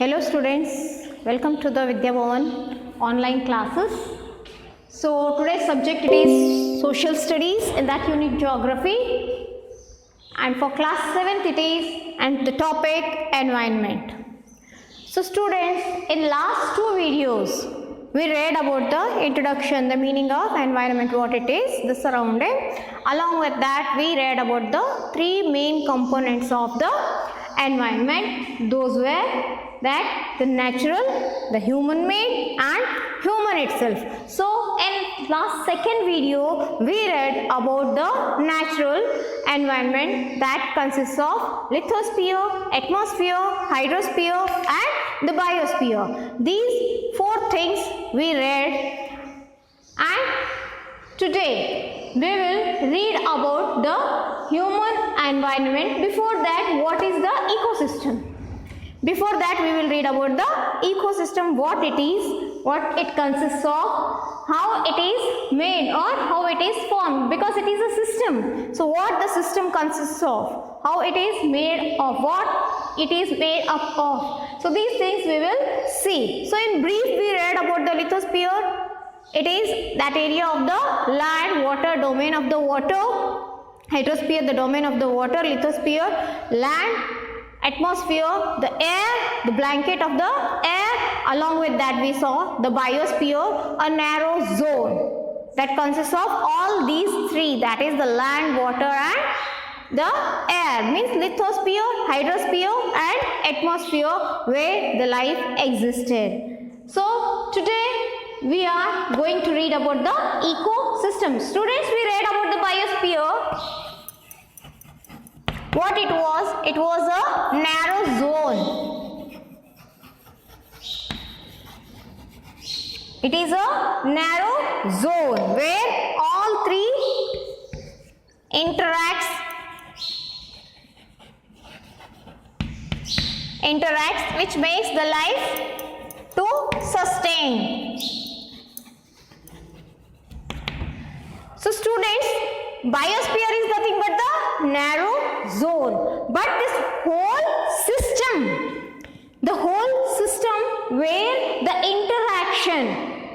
Hello students, welcome to the Vidya Bhavan online classes. So today's subject it is social studies, in that unit geography, and for class 7th it is and the topic environment. So students, in last two videos we read about the introduction, the meaning of environment, what it is, the surrounding. Along with that we read about the three main components of the environment. Those were that the natural, the human made and human itself. So in last second video we read about the natural environment that consists of lithosphere, atmosphere, hydrosphere and the biosphere. These four things we read, and today we will read about the human environment. Before that, what is the ecosystem? Before that, we will read about the ecosystem, what it is, what it consists of, how it is made or how it is formed, because it is a system. So what the system consists of, how it is made of, what it is made up of. So these things we will see. So in brief, we read about the lithosphere. It is that area of the land, water, domain of the water. Hydrosphere, the domain of the water. Lithosphere, land. Atmosphere, the air, the blanket of the air. Along with that we saw the biosphere, a narrow zone that consists of all these three, that is the land, water and the air, means lithosphere, hydrosphere and atmosphere, where the life existed. So today we are going to read about the ecosystem. Students, we read about the biosphere. What it was a narrow zone. It is a narrow zone where all three interacts, which makes the life to sustain. So students, biosphere is nothing but the narrow zone, but this whole system where the interaction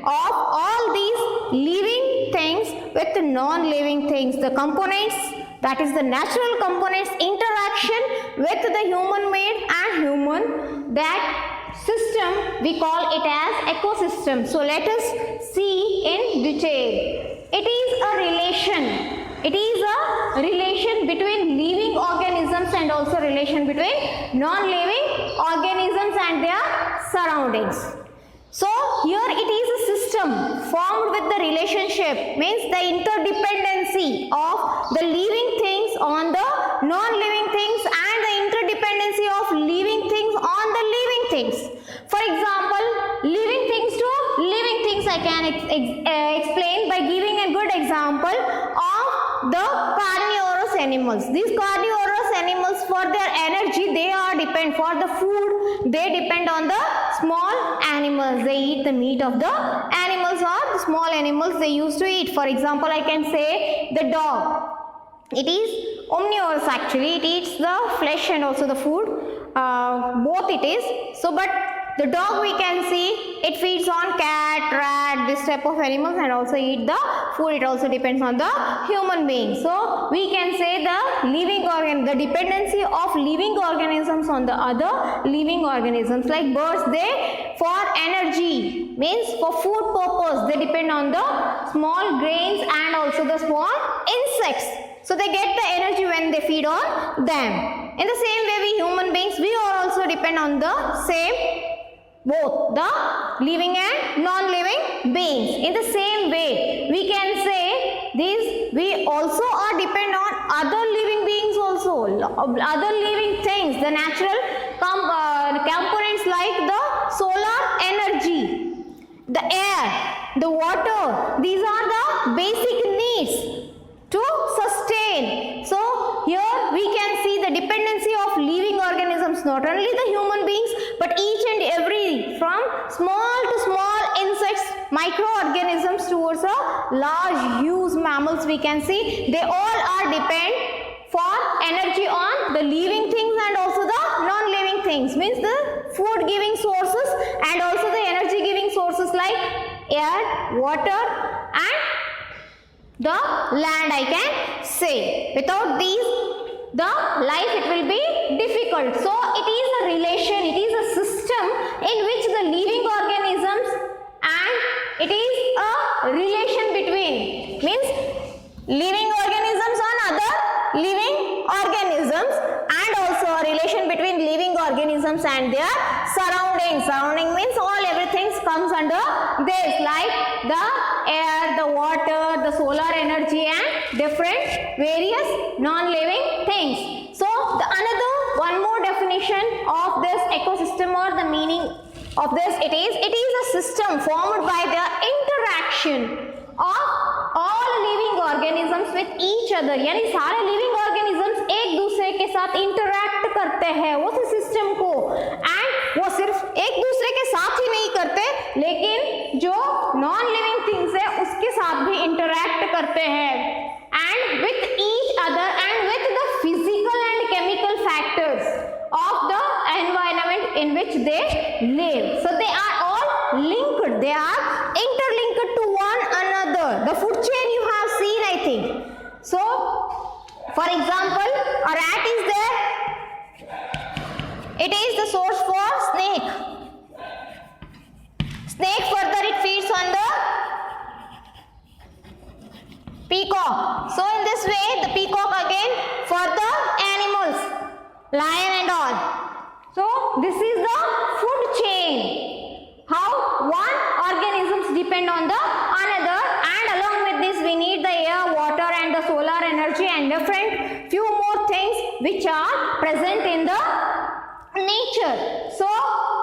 of all these living things with the non-living things, the components, that is the natural components, interaction with the human made and human, that system we call it as ecosystem. So let us see in detail. It is a relation. It is a relation between living organisms and also relation between non-living organisms and their surroundings. So here it is a system formed with the relationship, means the interdependency of the living things on the non-living things and the interdependency of living things on the living things. For example, living things to living things I can explain by giving a good example of the carnivorous animals. These carnivorous animals, for their energy, they are depend, for the food, they depend on the small animals. They eat the meat of the animals or the small animals they used to eat. For example, I can say the dog. It is omnivorous actually. It eats the flesh and also the food. Both it is. So, but the dog we can see, it feeds on cat, rat, this type of animals and also eat the food. It also depends on the human being. So we can say the living organ, the dependency of living organisms on the other living organisms. Like birds, they for energy, means for food purpose, they depend on the small grains and also the small insects. So they get the energy when they feed on them. In the same way, we human beings, we are also depend on the same, both the living and non-living beings. In the same way, we can say this, we also are depend on other living beings also, other living things, the natural components like the solar energy, the air, the water. These are the basic needs to sustain. So here we can see the dependency of living organisms, not only the human beings but each and every, from small to small insects, microorganisms towards a large huge mammals, we can see they all are depend for energy on the living things and also the non-living things, means the food giving sources and also the energy giving sources like air, water and the land, I can say. Without these, the life it will be difficult. So it is a relation, it is a system in which the living organisms and it is a relation between, means living organisms on other living organisms and also a relation between living organisms and their surroundings. Surrounding means all everything comes under this, like the air, the water, the solar energy and different various non-living things. So another one more definition of this ecosystem or the meaning of this, it is a system formed by the interaction of all living organisms with each other. यानी सारे living organisms एक दूसरे के साथ interact करते हैं उस system को, and वो सिर्फ एक दूसरे के साथ ही नहीं करते लेकिन जो non living things है उसके साथ भी interact करते हैं and with each other and with the physical and chemical factors of the environment in which they live. So they are all linked, they are interlinked to one another. The food chain you have seen, I think. So for example, a rat is there, it is the source for snake. Snake further it feeds on the peacock. So in this way the peacock again for the animals, lion and all. So this is the food chain, how one organisms depend on the another, and along with this we need the air, water and the solar energy and different few more things which are present in the nature. So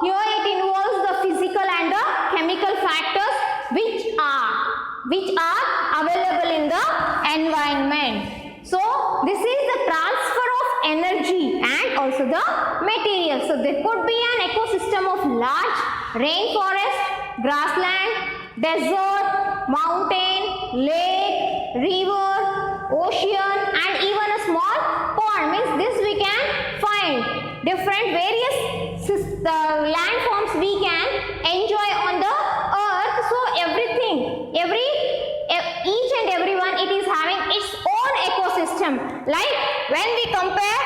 here it involves the physical and the chemical factors which are available in the environment. So this is the transfer of energy and also the material. So there could be an ecosystem of large rainforest, grassland, desert, mountain, lake, river, ocean and even a small pond. Means this we can find different various landforms we can enjoy on the earth. So everything, each and everyone, it is having its own ecosystem. Like when we compare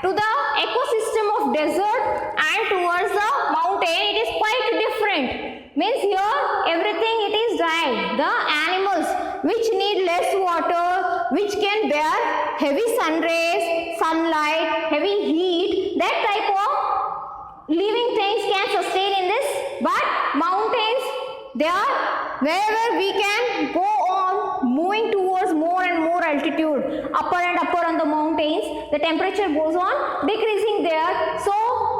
to the ecosystem of desert and towards the mountain, it is quite different. Means here everything it is dry. The animals which need less water, which can bear heavy sun rays, sunlight, heavy heat, that type of living things can sustain in this. But mountains, they are wherever we can go on moving towards more and more altitude, upper and upper on the mountains, the temperature goes on decreasing there. So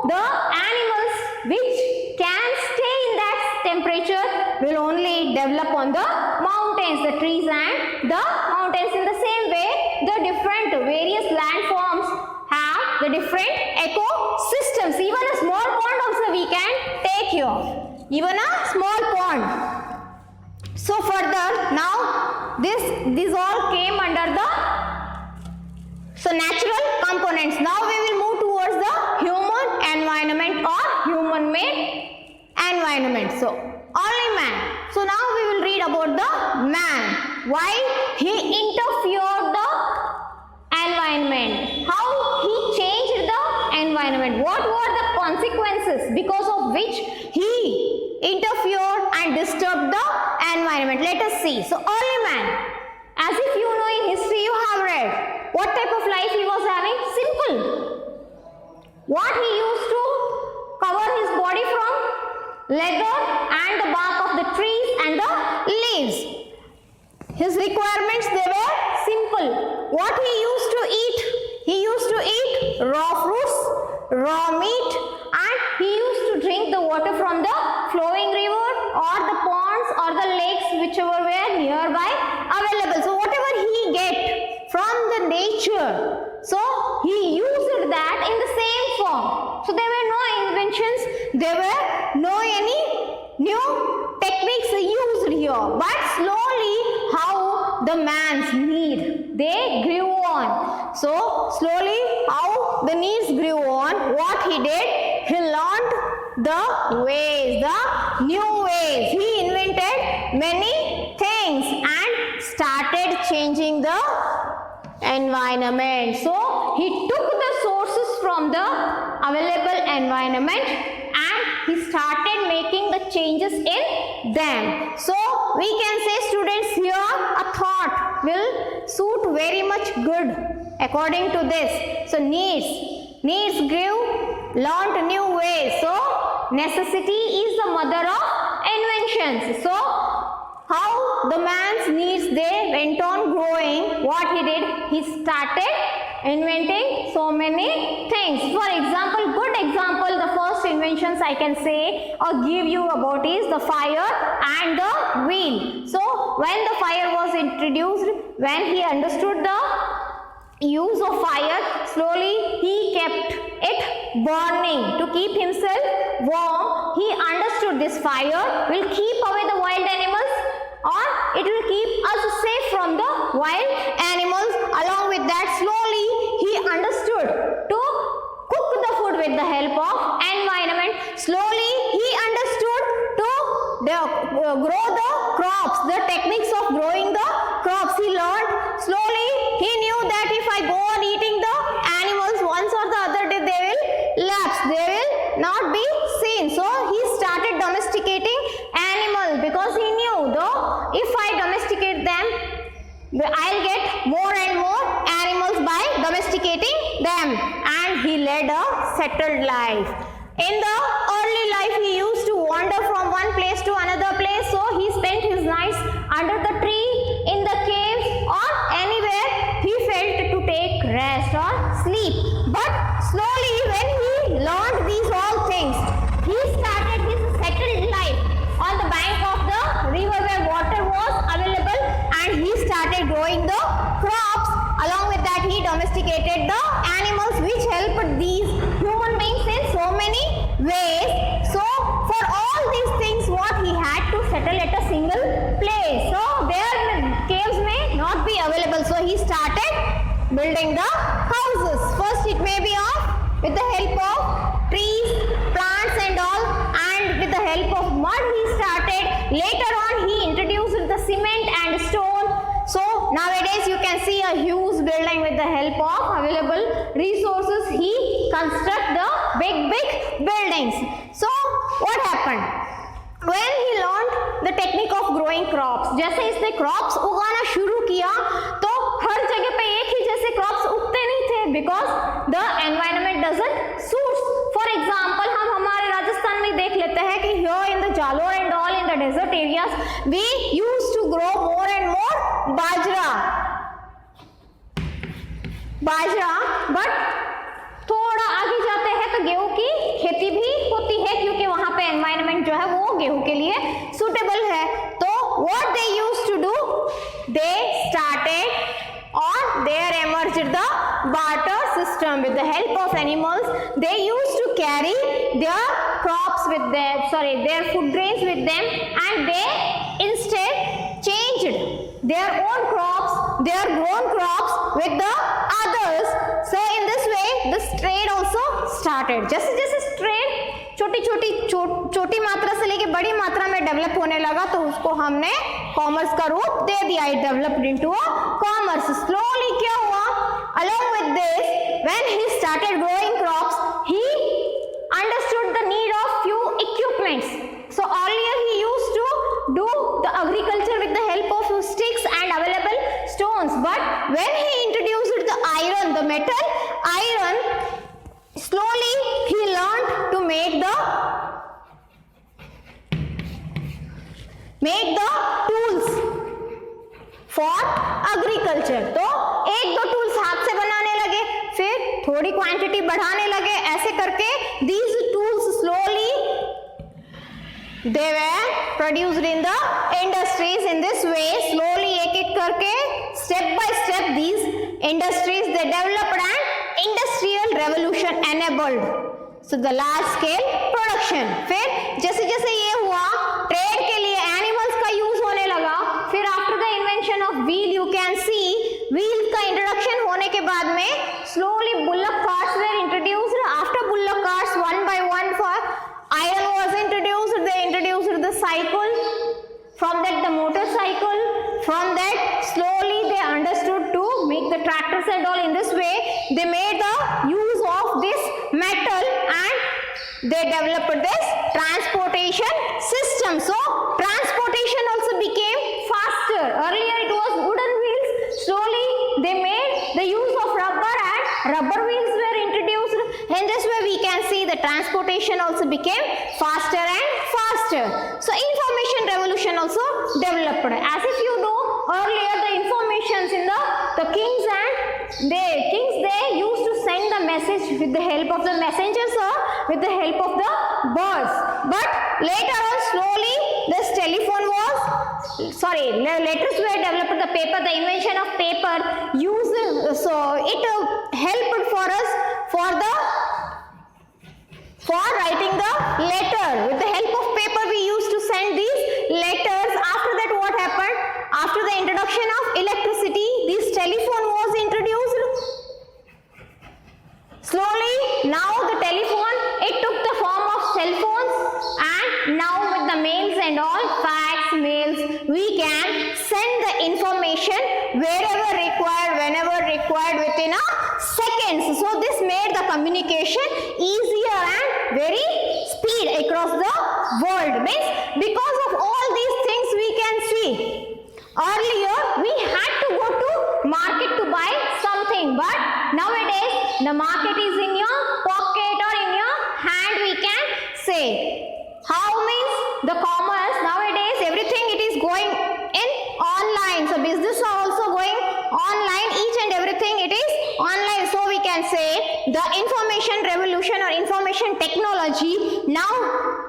the animals which can stay in that temperature will only develop on the mountains, the trees and the mountains. In the same way, the different various landforms have the different ecosystems. Even a small pond also we can take here, even a small pond. So further, now this all came under the natural components. Now we will move towards the human environment or human made environment. So only man. So now we will read about the man. Why he interfered the environment, how he changed the environment, what were the consequences because of which he interfered and disturbed the environment. Let us see. So early man, as if you know in history you have read, what type of life he was having? Simple. What he used to cover his body from? Leather and the bark of the trees and the leaves. His requirements, they were simple. What he used to eat? He used to eat raw fruits, raw meat, and he used to drink the water from the flowing river or the ponds or the lakes whichever were nearby available. So whatever he get from the nature, so he used that in the same form. So there were no inventions, there were no any new techniques used here, but slowly how the man's need, they grew on. So slowly how the needs grew on, what he did, he learned the ways, the new ways. He invented many things and started changing the environment. So he took the sources from the available environment and he started making the changes in them. So we can say, students, here a thought will suit very much good according to this. So needs grew, learned new ways. So necessity is the mother of inventions. So how the man's needs, they went on growing. What he did, he started inventing so many things. For example, good example, the first inventions I can say or give you about is the fire and the wheel. So when the fire was introduced, when he understood the use of fire, slowly he kept it burning to keep himself warm. He understood this fire will keep away the wild animals, or it will keep us safe from the wild animals. Along with that, slowly he understood to cook the food with the help of environment. Slowly he understood to grow the crops, the techniques of growing the crops he learned. Slowly he knew that if I go on eating the animals, once or the other day they will lapse, they will not be seen. So he started domesticating animals because he knew though if I domesticate them, I'll get more and more animals by domesticating them, and he led a settled life. In the early life, he used to wander from one place to another place, so he spent his nights under the tree, in the caves, or anywhere he felt to take rest or sleep. But slowly when he learned these all things, he started his settled life on the bank of the river where water was available, and he started growing the crops. Along with that, he domesticated the animals, which helped these human beings in so many ways. So for all these things, what he had to settle at a single place. So their caves may not be available. So he started building the houses. First it may be with the help of trees, plants and all, and with the help of mud he started. Later on he introduced the cement and stone. So nowadays you can see a huge building with the help of available resources. He construct the big buildings. So what happened? When he learned the technique of growing crops, जैसे इसने crops उगाना शुरू किया तो हर जगह पे एक ही जैसे crops उगते नहीं थे, because the environment doesn't suit. For example, हम हमारे राजस्थान में देख लेते हैं कि here in the Jalore and all in the desert areas, we used to grow more and more bajra, but थोड़ा आगे जाते हैं तो गेहूं की खेती भी होती है, क्योंकि वहां पे एनवायरनमेंट जो है वो गेहूं के लिए सुटेबल है. तो what they used to do, they started और there emerged the barter system with the help of animals. They used to carry their crops with their food grains with them, and they instead changed their own crops, their grown crops with the others. So in this way this trade also started. जैसे जैसे trade छोटी मात्रा से लेके बड़ी मात्रा में develop होने लगा तो उसको हमने कॉमर्स का रूप दे दिया. It developed into a commerce. Slowly क्या हुआ, along with this, when he started growing crops, he understood the need of few equipments. So earlier he used to do the agriculture with the help of sticks and available stones, but when he introduced the iron, the metal iron, slowly he learned to make the tools for agriculture. तो एक दो tools हाथ से बनाने लगे, फिर थोड़ी quantity बढ़ाने लगे. ऐसे करके these tools slowly they were produced in the industries. In this way, slowly एक एक करके step by step these industries they developed and industrial revolution enabled. So the large scale production. फिर जैसे जैसे ये हुआ, ट्रेड के लिए एनिमल्स का यूज होने लगा. फिर after the invention of wheel, you can see wheel का इंट्रोडक्शन होने के बाद में slowly bullock carts were introduced. After bullock carts, one by one for cycle, from that the motorcycle, from that slowly they understood to make the tractors and all. In this way they made the use of this metal and they developed this transportation system. So transportation also became faster. Earlier it was wooden wheels, slowly they made the use of rubber and rubber wheels were introduced. In this way we can see the transportation also became faster and faster. So information revolution also developed. As if you know, earlier the informations in the kings they used to send the message with the help of the messengers or with the help of the birds. But later on slowly this telephone was letters were developed, the paper, the invention of paper used, so it helped for us for writing the letter. With the help of paper we used to send these letters. After that what happened? After the introduction of electricity, this telephone was introduced. Slowly now the telephone, it took the form of cell phones, and now with the mails and all, fax, mails, we can send the information wherever required, whenever required, within a seconds. So this made the communication easier and very speed across the world. Means because of all these things we can see. Earlier we had to go to market to buy something, but nowadays the market is in your pocket or in your hand, we can say. How means the commerce nowadays, everything it is going in online. So business are also going online, each and everything it is online. So we can say the information revolution or information technology, now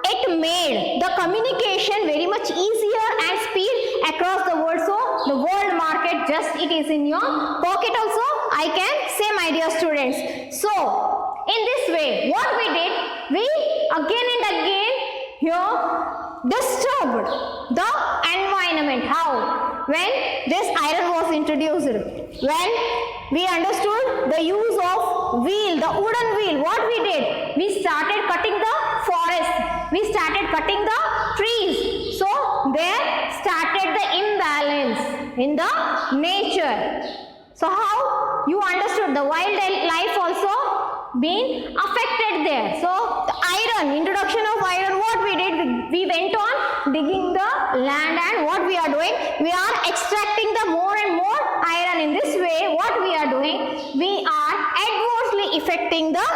it made the communication very much easier and speed across the world. So the world market just it is in your pocket also, I can say, my dear students. So in this way what we did, we again and again here disturbed the environment. How? When this iron was introduced, when we understood the use of wheel, the wooden wheel, what we did? We started cutting the forest, we started cutting the trees. So there started the imbalance in the nature. So how? You understood the wildlife also been affected there. So the iron, introduction of iron, what we did? We went on digging the land, and what we are doing? We are extracting the more and more iron. In this way what we are doing? We are adversely affecting the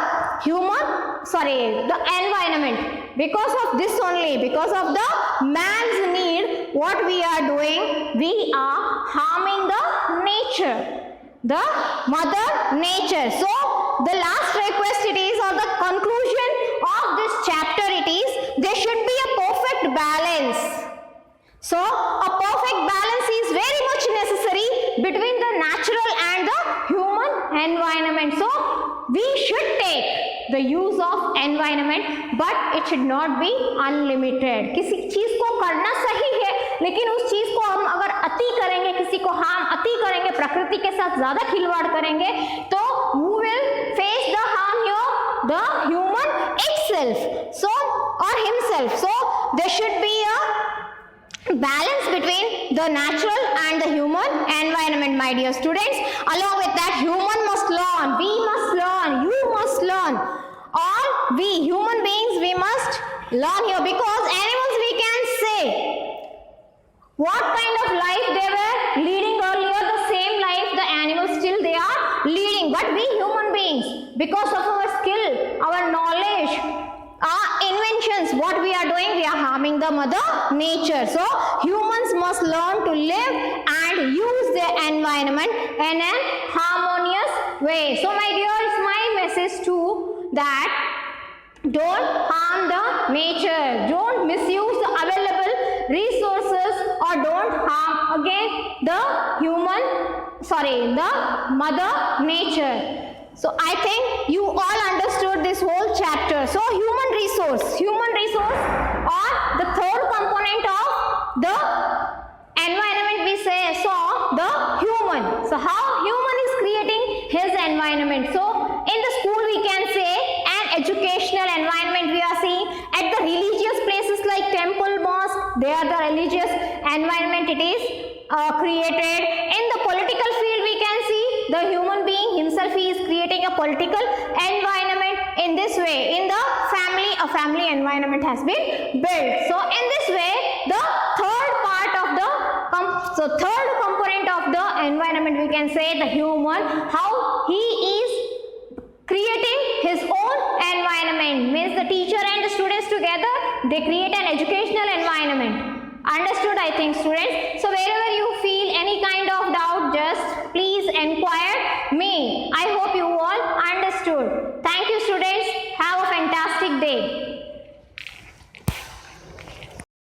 the environment. Because of this only, because of the man's need, what we are doing? We are harming the nature, the mother nature. So the last request it is, or the conclusion of this chapter it is, there should be a perfect balance. So a perfect balance is very much necessary between the natural and the human environment. So we should take the use of environment, but it should not be unlimited. किसी चीज को करना सही है, लेकिन उस चीज को हम अगर अति करेंगे, किसी को हम अति करेंगे, प्रकृति के साथ ज्यादा खिलवाड़ करेंगे, तो who will face the harm here? The human itself, so or himself. So there should be a balance between the natural and the human environment, my dear students. Along with that, human must learn, we must learn, you must learn. All we human beings, we must learn here, because animals we can say what kind of life they were leading earlier, the same life the animals still they are leading. But we human beings, because of our skill, our knowledge, our inventions, what we are doing? We are harming the mother nature. So humans must learn to live and use their environment in a harmonious way. So my dear, it's my message too, that don't harm the nature, don't misuse the available resources, or don't harm again the the mother nature. So I think you all understood this whole chapter. So human resource or the third component of the environment, we saw the human. So how human is creating his environment? So in the school we can say an educational environment we are seeing, at the religious places like temple, mosque, they are the religious environment. It is created in the political field. We can see the human being himself, he is creating a political environment in this way. In the family, a family environment has been built. So in this way, the third part of the third component of the environment, we can say the human, how he is creating his own environment, means the teacher and the students together, they create an educational environment. Understood, I think, students? So wherever you feel any kind of doubt, just please inquire